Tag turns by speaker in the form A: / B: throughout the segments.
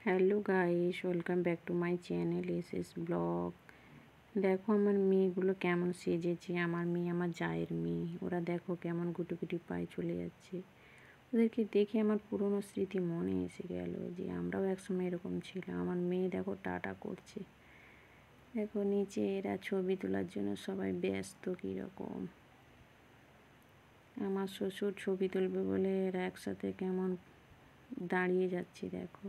A: Hello guys, welcome back to my channel S blog. দেখো আমার মেয়েগুলো কেমন সেজেছে। আমার মেয়ে আমার জায়ের মেয়ে, ওরা দেখো কেমন গুটি গুটি পায়ে চলে যাচ্ছে। ওদেরকে দেখে আমার পুরনো স্মৃতি মনে এসে গেল যে আমরাও একসময় এরকম ছিলাম। আমার মেয়ে দেখো টাটা করছে। দেখো নিচে এরা ছবি তোলার জন্য সবাই ব্যস্ত কীরকম। আমার শ্বশুর ছবি তুলবে বলে এরা একসাথে কেমন দাঁড়িয়ে যাচ্ছে দেখো।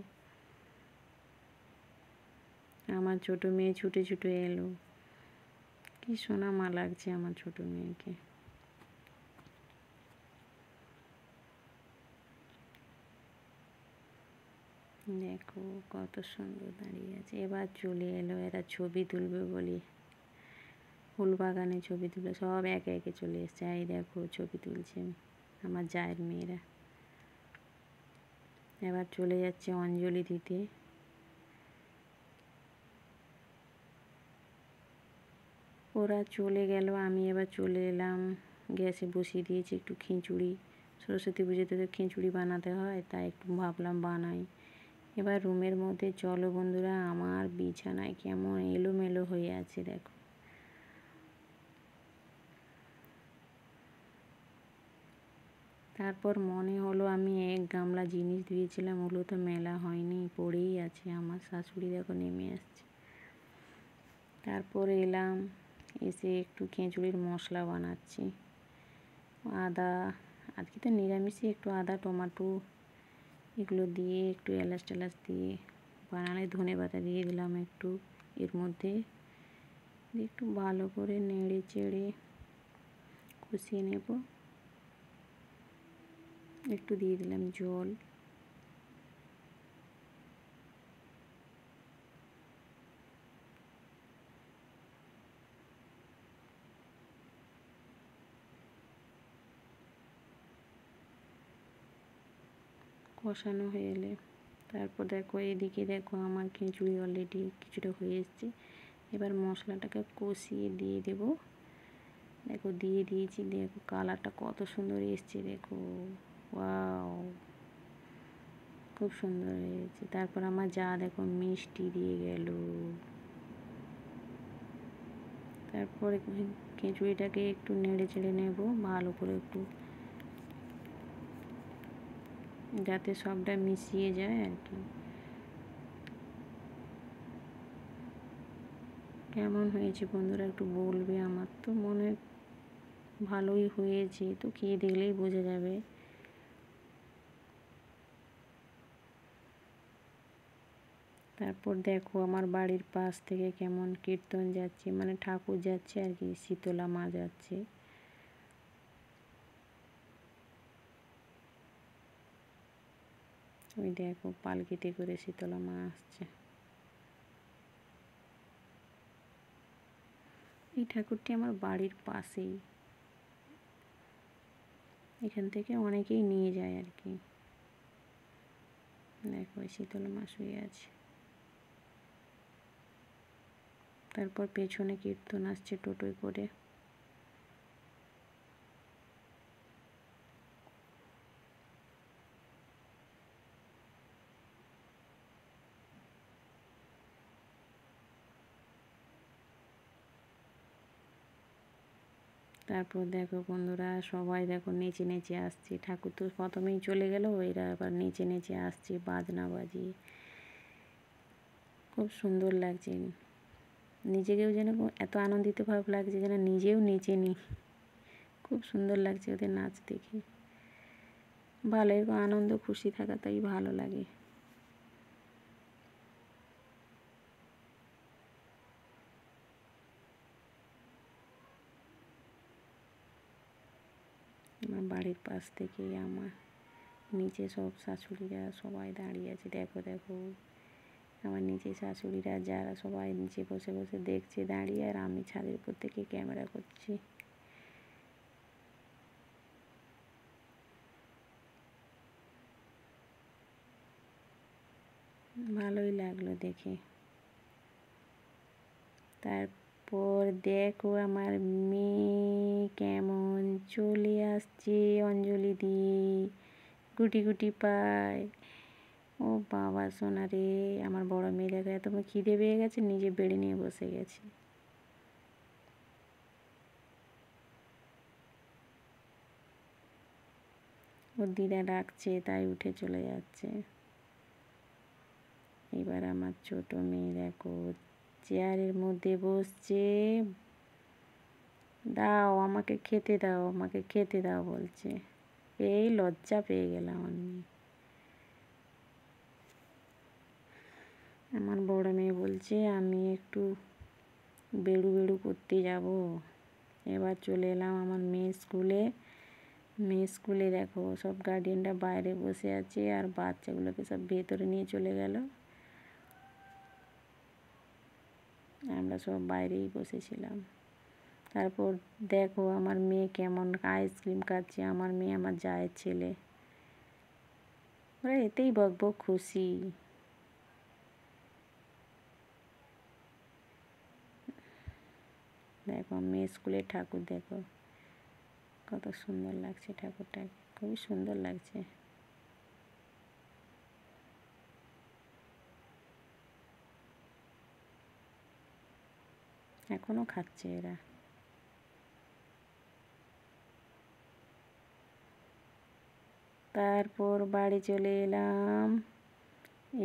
A: আমার ছোট মেয়ে ছুটে ছুটে এলো। কি সোনামা লাগছে আমার ছোট মেয়েকে। দেখো কত সুন্দর দাঁড়িয়ে আছে। এবার চলে এলো এরা ছবি তুলবে বলে। ফুলবাগানে ছবি তুলে সব একে একে চলে এসছে। এই দেখো ছবি তুলছে আমার জায়ের মেয়েরা। এবার চলে যাচ্ছে অঞ্জলি দিতে। ওরা চলে গেল, আমি এবার চলে এলাম। গ্যাসে বসিয়ে দিয়েছি একটু খিচুড়ি। সরস্বতী পুজোতে তো খিচুড়ি বানাতে হয়, তাই একটু ভাবলাম বানাই। এবার রুমের মধ্যে চলো বন্ধুরা, আমার বিছানায় কেমন এলোমেলো হয়ে আছে দেখো। তারপর মনে হলো আমি এক গামলা জিনিস দিয়েছিলাম, ওগুলো তো মেলা হয়নি, পড়েই আছে। আমার শাশুড়ি দেখো নেমে আসছে। তারপরে এলাম, এসে একটু খিচুড়ির মশলা বানাচ্ছি। আদা, আজকে তো নিরামিষই, একটু আদা টমেটো এগুলো দিয়ে একটু এলাচ টেলাচ দিয়ে বানালে, ধনেপাতা দিয়ে দিলাম একটু এর মধ্যে, একটু ভালো করে নেড়ে চেড়ে কষিয়ে নেব। একটু দিয়ে দিলাম জল। কষানো হয়ে এলে তারপর দেখো এদিকে দেখো আমার খিচুড়ি অলরেডি কিছুটা হয়ে এসছে। এবার মশলাটাকে কষিয়ে দিয়ে দেব। দেখো দিয়ে দিয়েছি, দেখো কালারটা কত সুন্দর এসছে দেখো। ওয়াও, খুব সুন্দর হয়েছে। তারপর আমার যা দেখো মিষ্টি দিয়ে গেল। তারপরে খিচুড়িটাকে একটু নেড়ে চেড়ে নেব ভালো করে, একটু যাতে সবটা মিশিয়ে যায় আর কি। কেমন হয়েছে বন্ধুরা একটু বলবে। আমার তো মনে ভালোই হয়েছে, তো খেয়ে দেখলেই বোঝা যাবে। তারপর দেখো আমার বাড়ির পাশ থেকে কেমন কীর্তন যাচ্ছে, মানে ঠাকুর যাচ্ছে আর কি, শীতলা মা যাচ্ছে। ওই দেখো পালকিতে করে শীতলা মা আসছে। এই ঠাকুরটি আমার বাড়ির পাশেই, এখান থেকে অনেকেই নিয়ে যায় আর কি। দেখো শীতলা মা শুয়ে আছে। তারপর পেছনে কীর্তন আসছে টোটোয় করে। তারপর দেখো বন্ধুরা সবাই দেখো নেচে নেচে আসছে। ঠাকুর তো প্রথমেই চলে গেল, এরা আবার নেচে নেচে আসছে বাজনা বাজিয়ে। খুব সুন্দর লাগছে, নিজেকেও যেন এত আনন্দিত ভাব লাগছে যেন নিজেও নেচে নিই। খুব সুন্দর লাগছে ওদের নাচ দেখে। ভালো, এরকম আনন্দ খুশি থাকা তাই ভালো লাগে। আমার বাড়ির পাশ থেকেই আমার নিচে সব শাশুড়িরা সবাই দাঁড়িয়ে আছে। দেখো দেখো আমার নিচে শাশুড়িরা যারা সবাই নিচে বসে বসে দেখছে দাঁড়িয়ে, আর আমি ছাদের উপর থেকে ক্যামেরা করছি। ভালোই লাগলো দেখে। তারপর দেখো আমার মেয়ে কেমন চলে আসছে অঞ্জলি দিয়ে গুটি গুটি পায়। ও বাবা সোনা রে, আমার বড় মেয়ে দেখো এত খিদে পেয়ে গেছে, নিজে বেড়ে নিয়ে বসে গেছে। ওর দিদা ডাকছে তাই উঠে চলে যাচ্ছে। এবার আমার ছোট মেয়ে দেখো চেয়ারের মধ্যে বসছে, দাও আমাকে খেতে দাও, আমাকে খেতে দাও বলছে। এই লজ্জা পেয়ে গেলাম আমি। আমার বড় মেয়ে বলছে আমি একটু বেড়ু বেড়ু করতে যাব। এবার চলে এলাম আমার মেয়ে স্কুলে। মেয়ে স্কুলে দেখো সব গার্ডিয়ানরা বাইরে বসে আছে আর বাচ্চাগুলোকে সব ভেতরে নিয়ে চলে গেল। আমরা সব বাইরেই বসেছিলাম। তারপর দেখো আমার মেয়ে কেমন আইসক্রিম খাচ্ছে, আমার মেয়ে আমার জায়ের ছেলে। ওরা এতেই বকবক খুশি। দেখো মেয়ে স্কুলের ঠাকুর দেখো কত সুন্দর লাগছে, ঠাকুরটাকে খুবই সুন্দর লাগছে। এখনো খাচ্ছে এরা। তারপর বাড়ি চলে এলাম,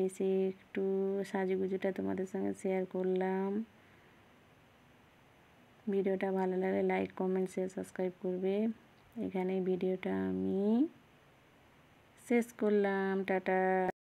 A: এসে একটু সাজুগুজুটা তোমাদের সঙ্গে শেয়ার করলাম। ভিডিওটা ভালো লাগলে লাইক কমেন্ট শেয়ার সাবস্ক্রাইব করবে। এখানে ভিডিওটা আমি শেষ করলাম। টাটা।